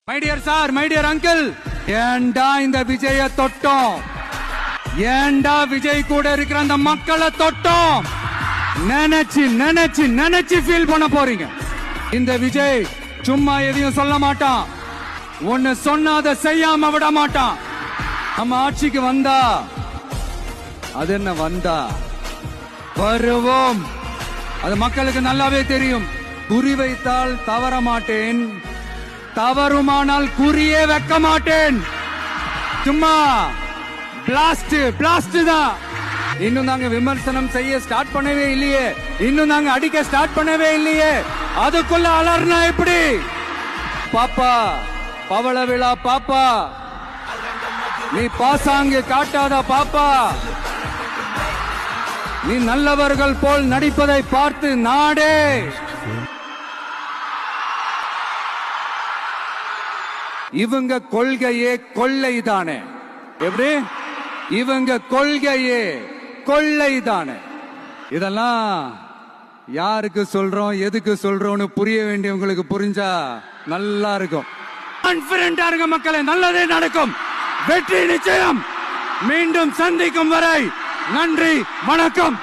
My dear sir, my dear uncle, ஏண்டா இந்த விஜய தொட்டோம்? ஏண்டா விஜய் கூட இருக்கிற அந்த மக்களை தொட்டோம்? நினைச்சு நினைச்சு நினைச்சு ஃபீல் பண்ண போறீங்க. இந்த விஜய் சும்மா எதையும் சொல்ல மாட்டான். ஒன்னு சொன்னா அதை செய்யாம விட மாட்டான். நம்ம ஆட்சிக்கு வந்தா அது என்ன வந்தா வருவோம். அது மக்களுக்கு நல்லாவே தெரியும். குறி வைத்தால் தவற மாட்டேன், தவறுமானால் குறியே வைக்க மாட்டேன். சும்மா பிளாஸ்ட் பிளாஸ்ட் தான். இன்னும் நாங்க விமர்சனம் செய்ய ஸ்டார்ட் பண்ணவே இல்லையே, இன்னும் நாங்க அடிக்க ஸ்டார்ட் பண்ணவே இல்லையே, அதுக்குள்ள அலர்னா எப்படி? பாப்பா பவள விழா பாப்பா, நீ பாசாங்கு காட்டாத பாப்பா. நீ நல்லவர்கள் போல் நடிப்பதை பார்த்து நாடே இவங்க கொள்கையே கொள்ளைதானே. எப்படி? இவங்க கொள்கையே கொள்ளைதானே. இதெல்லாம் யாருக்கு சொல்றோம், எதுக்கு சொல்றோம்னு புரிய வேண்டியவங்களுக்கு புரிஞ்சா நல்லா இருக்கும். கான்பிடென்டா இருக்க மக்களே, நல்லதே நடக்கும். வெற்றி நிச்சயம். மீண்டும் சந்திக்கும் வரை நன்றி, வணக்கம்.